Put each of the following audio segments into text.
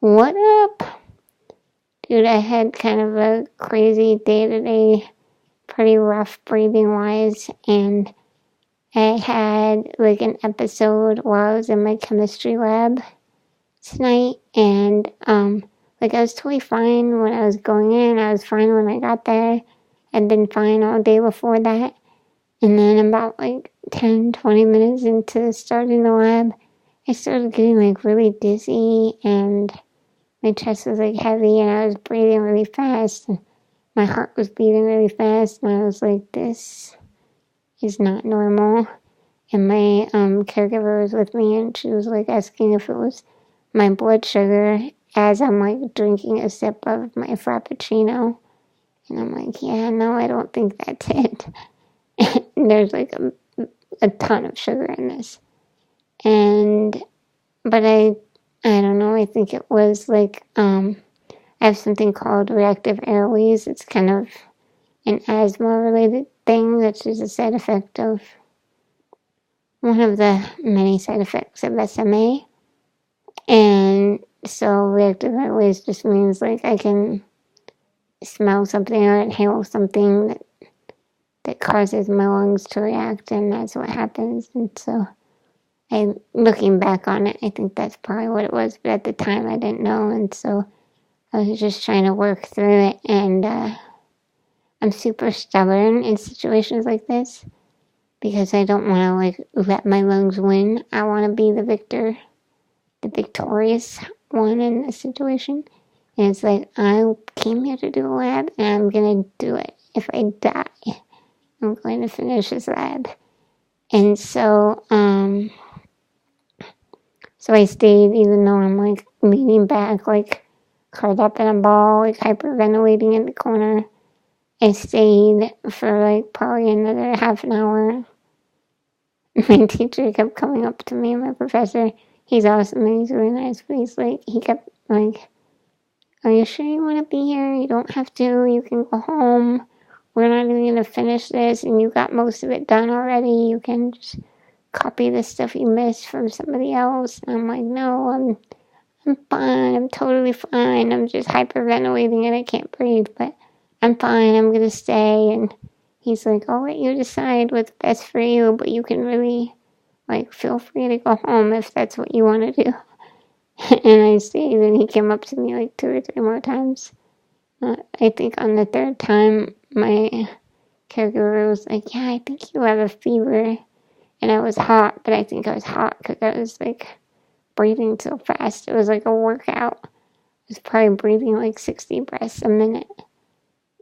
What up? Dude, I had kind of a crazy day today, pretty rough breathing wise, and I had like an episode while I was in my chemistry lab tonight, and like I was totally fine when I was going in, I was fine when I got there, I'd been fine all day before that, and then about like 10, 20 minutes into starting the lab, I started getting like really dizzy and my chest was like heavy and I was breathing really fast and my heart was beating really fast and I was like, this is not normal. And my caregiver was with me and she was like asking if it was my blood sugar as I'm like drinking a sip of my Frappuccino. And I'm like, yeah, no, I don't think that's it. And there's like a ton of sugar in this. But I don't know, I think it was like, I have something called reactive airways. It's kind of an asthma related thing that's just a side effect of one of the many side effects of SMA. And so reactive airways just means like I can smell something or inhale something that causes my lungs to react, and that's what happens. And so looking back on it, I think that's probably what it was, but at the time I didn't know, and so I was just trying to work through it, and I'm super stubborn in situations like this because I don't want to like let my lungs win. I want to be the victor, the victorious one in this situation. And it's like, I came here to do a lab and I'm going to do it. If I die, I'm going to finish this lab. And so I stayed even though I'm like leaning back, like curled up in a ball, like hyperventilating in the corner. I stayed for like probably another half an hour. My teacher kept coming up to me, my professor. He's awesome and he's really nice, but he kept like, are you sure you want to be here? You don't have to. You can go home. We're not even going to finish this, and you got most of it done already. You can just copy the stuff you missed from somebody else. And I'm like, no, I'm fine. I'm totally fine. I'm just hyperventilating and I can't breathe, but I'm fine. I'm going to stay. And he's like, I'll let you decide what's best for you, but you can really, like, feel free to go home if that's what you want to do. And I stayed, and he came up to me like 2 or 3 more times. I think on the third time, my caregiver was like, yeah, I think you have a fever. And I was hot, but I think I was hot because I was like breathing so fast. It was like a workout. I was probably breathing like 60 breaths a minute.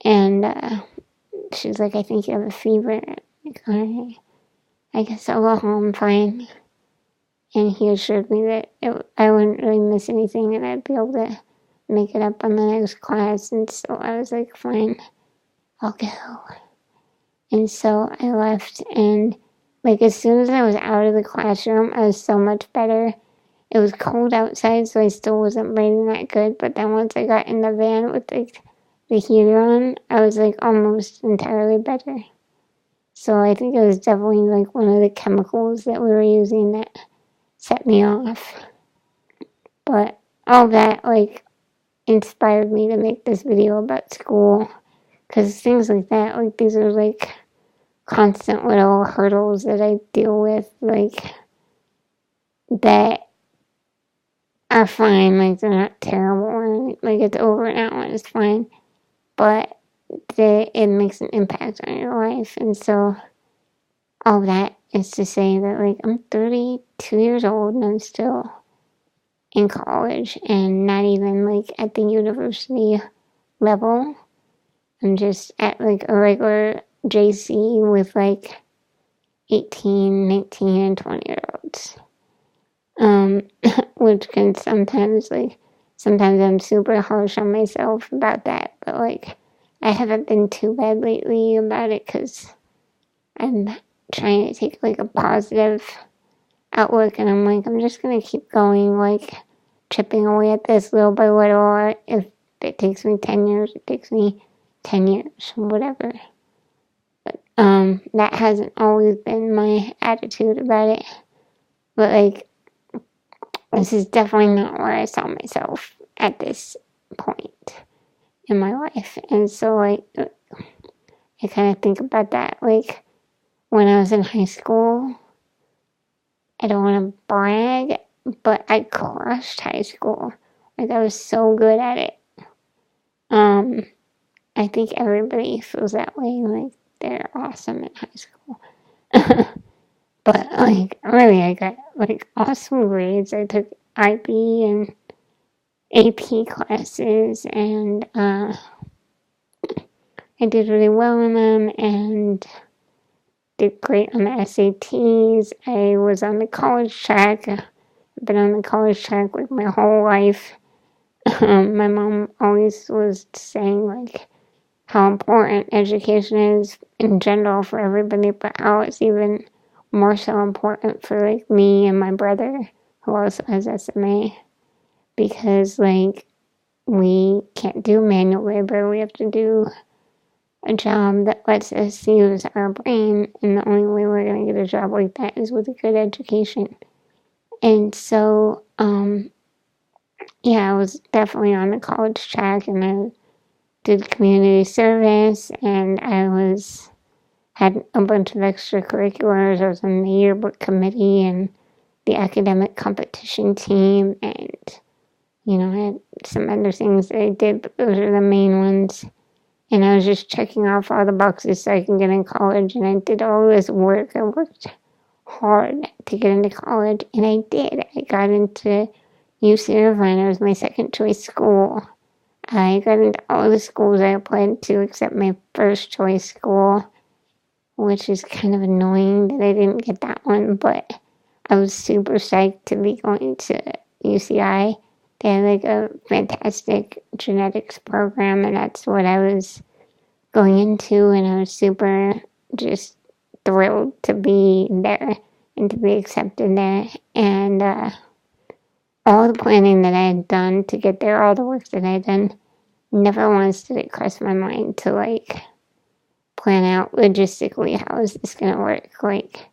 And she's like, I think you have a fever. Like, all right, I guess I'll go home fine. And he assured me that I wouldn't really miss anything and I'd be able to make it up on the next class. And so I was like, fine, I'll go. And so I left, and like as soon as I was out of the classroom, I was so much better. It was cold outside, so I still wasn't breathing that good. But then once I got in the van with like the heater on, I was like almost entirely better. So I think it was definitely like one of the chemicals that we were using that set me off. But all that like inspired me to make this video about school, because things like that, like these are like constant little hurdles that I deal with, like that are fine, like they're not terrible, like it's over now and it's fine, but it makes an impact on your life. And so all that is to say that like I'm 32 years old and I'm still in college and not even like at the university level. I'm just at like a regular JC with like 18, 19, and 20-year-olds. Which can sometimes I'm super harsh on myself about that, but like I haven't been too bad lately about it because I'm trying to take like a positive outlook, and I'm like, I'm just gonna keep going, like chipping away at this little by little. If it takes me 10 years, it takes me 10 years, whatever. But that hasn't always been my attitude about it. But like, this is definitely not where I saw myself at this point in my life. And so, like, I kind of think about that. Like, when I was in high school, I don't want to brag, but I crushed high school. Like, I was so good at it. I think everybody feels that way. Like, they're awesome in high school. But, like, really, I got, like, awesome grades. I took IB and AP classes, and I did really well in them, and did great on the SATs. I was on the college track. I've been on the college track like my whole life. My mom always was saying like how important education is in general for everybody, but how it's even more so important for like me and my brother who also has SMA, because like we can't do manual labor. We have to do a job that lets us use our brain, and the only way we're going to get a job like that is with a good education. And so, I was definitely on the college track, and I did community service, and had a bunch of extracurriculars. I was on the yearbook committee and the academic competition team, and I had some other things that I did, but those are the main ones. And I was just checking off all the boxes so I can get in college. And I did all this work. I worked hard to get into college. And I did. I got into UC Irvine. It was my second choice school. I got into all the schools I applied to except my first choice school, which is kind of annoying that I didn't get that one. But I was super psyched to be going to UCI. They had like a fantastic genetics program, and that's what I was going into, and I was super just thrilled to be there and to be accepted there. And all the planning that I had done to get there, all the work that I had done, never once did it cross my mind to like plan out logistically how is this going to work. Like,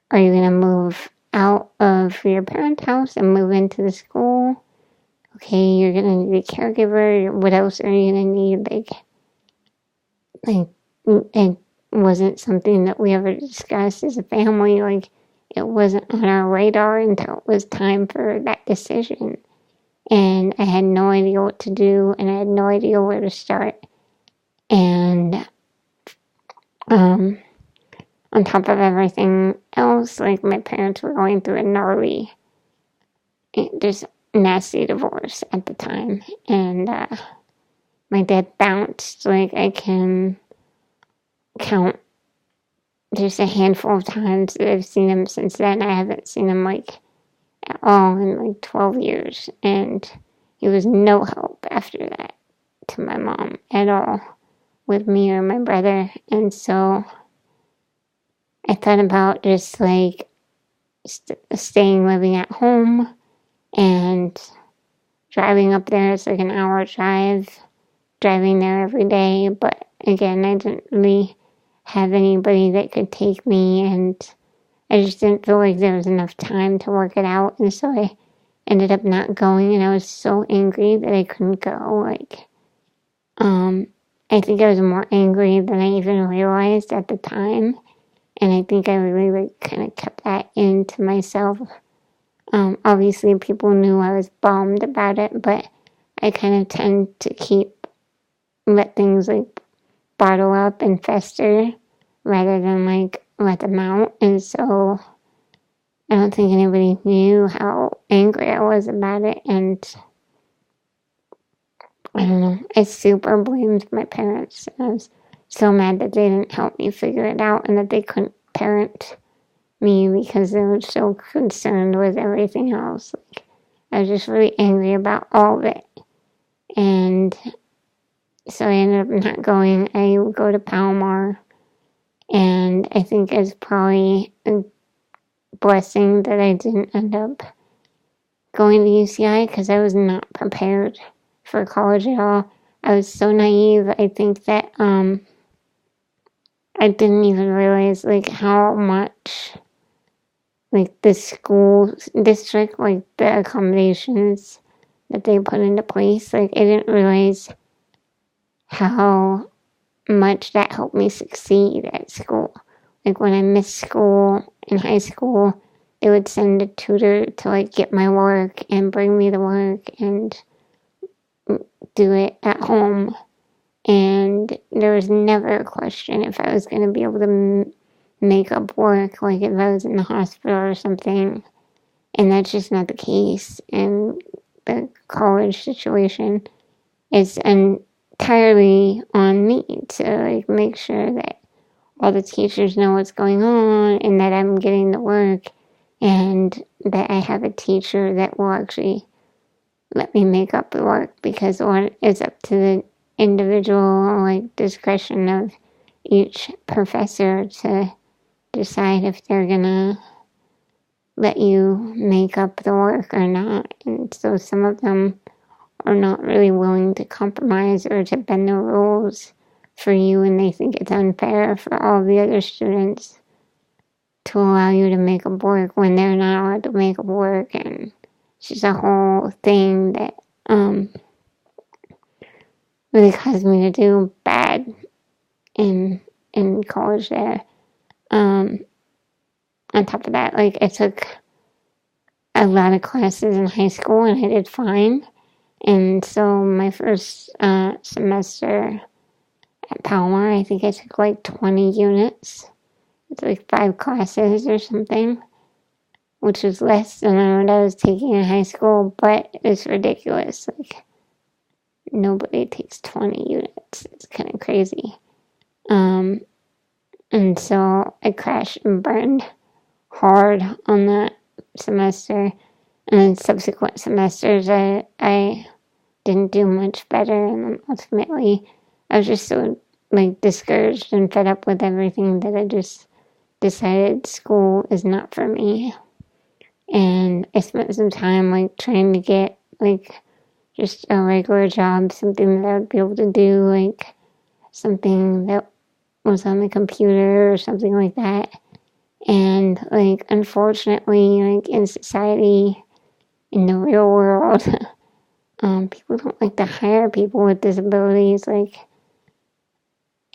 are you going to move out of your parents' house and move into the school? Okay, you're going to need a caregiver. What else are you going to need? Like, it wasn't something that we ever discussed as a family. Like, it wasn't on our radar until it was time for that decision. And I had no idea what to do, and I had no idea where to start. And on top of everything else, like, my parents were going through a gnarly, just nasty divorce at the time. And my dad bounced. Like, I can count just a handful of times that I've seen him since then. I haven't seen him like at all in like 12 years, and he was no help after that to my mom at all with me or my brother. And so I thought about just like staying living at home and driving up there. It's like an hour drive, driving there every day. But again, I didn't really have anybody that could take me, and I just didn't feel like there was enough time to work it out. And so I ended up not going, and I was so angry that I couldn't go. Like, I think I was more angry than I even realized at the time. And I think I really like kind of kept that into myself. Obviously people knew I was bummed about it, but I kind of tend to let things like bottle up and fester rather than like let them out. And so I don't think anybody knew how angry I was about it. And I don't know, I super blamed my parents. I was so mad that they didn't help me figure it out and that they couldn't parent me because they were so concerned with everything else. Like, I was just really angry about all of it. And so I ended up not going. I would go to Palomar, and I think it's probably a blessing that I didn't end up going to UCI because I was not prepared for college at all. I was so naive. I think that I didn't even realize like how much like the school district, like the accommodations that they put into place. Like, I didn't realize how much that helped me succeed at school. Like, when I missed school in high school, they would send a tutor to, like, get my work and bring me the work and do it at home. And there was never a question if I was going to be able to make up work, like if I was in the hospital or something. And that's just not the case in the college situation. It's entirely on me to, like, make sure that all the teachers know what's going on and that I'm getting the work and that I have a teacher that will actually let me make up the work, because it's up to the individual, like, discretion of each professor to decide if they're gonna let you make up the work or not. And so some of them are not really willing to compromise or to bend the rules for you, and they think it's unfair for all the other students to allow you to make up work when they're not allowed to make up work. And it's just a whole thing that really caused me to do bad in college there. On top of that, like, I took a lot of classes in high school and I did fine. And so my first semester at Palomar, I think I took like 20 units. It's like 5 classes or something, which was less than what I was taking in high school, but it's ridiculous. Like, nobody takes 20 units. It's kind of crazy. And so I crashed and burned hard on that semester. And then subsequent semesters, I didn't do much better. And then ultimately, I was just so, like, discouraged and fed up with everything that I just decided school is not for me. And I spent some time, like, trying to get, like, just a regular job, something that I would be able to do, like, something that was on the computer or something like that. And, like, unfortunately, like, in society, in the real world, people don't like to hire people with disabilities. Like,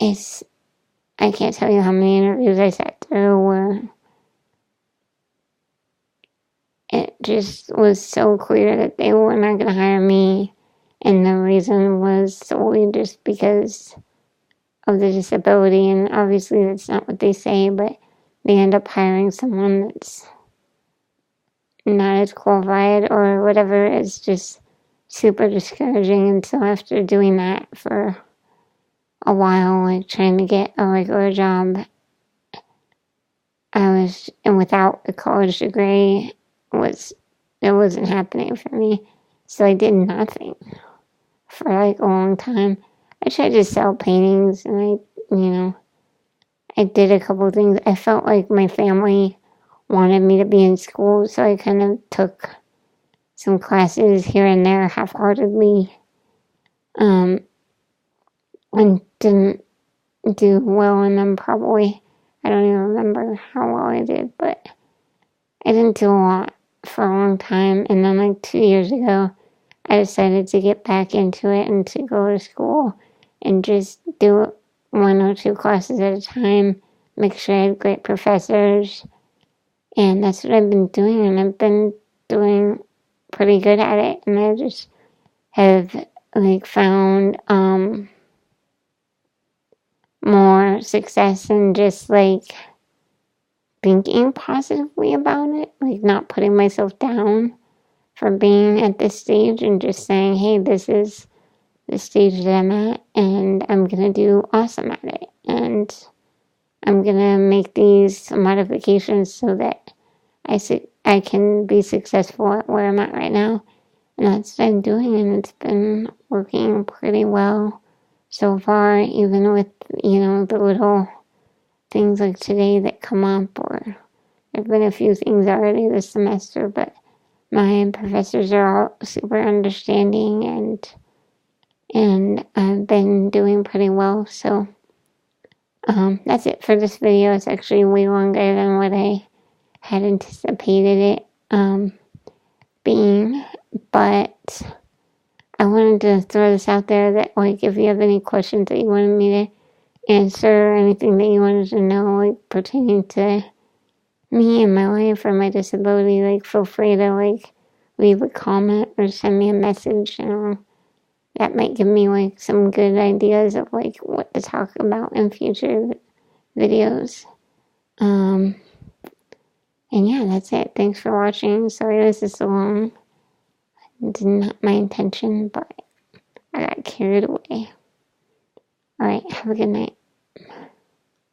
I can't tell you how many interviews I sat through where it just was so clear that they were not going to hire me. And the reason was solely just because of the disability. And obviously that's not what they say, but they end up hiring someone that's not as qualified or whatever. It's just super discouraging. And so after doing that for a while, like, trying to get a regular job, and without a college degree, it wasn't happening for me. So I did nothing for, like, a long time. I tried to sell paintings, and I did a couple of things. I felt like my family wanted me to be in school, so I kind of took some classes here and there half-heartedly, and didn't do well in them probably. I don't even remember how well I did, but I didn't do a lot for a long time. And then, like, 2 years ago, I decided to get back into it and to go to school and just do 1 or 2 classes at a time, make sure I had great professors. And that's what I've been doing, and I've been doing pretty good at it. And I just have, like, found more success in just, like, thinking positively about it, like, not putting myself down for being at this stage and just saying, hey, this is the stage that I'm at and I'm going to do awesome at it. And I'm going to make these modifications so that I can be successful at where I'm at right now. And that's what I'm doing, and it's been working pretty well so far, even with, the little things like today that come up, or there have been a few things already this semester, but my professors are all super understanding, and I've been doing pretty well. So that's it for this video. It's actually way longer than what I had anticipated it being, but I wanted to throw this out there that, like, if you have any questions that you wanted me to answer, or anything that you wanted to know, like, pertaining to me and my life or my disability, like, feel free to, like, leave a comment or send me a message. That might give me, like, some good ideas of, like, what to talk about in future videos. And yeah, that's it. Thanks for watching. Sorry this is so long. It's not my intention, but I got carried away. Alright, have a good night.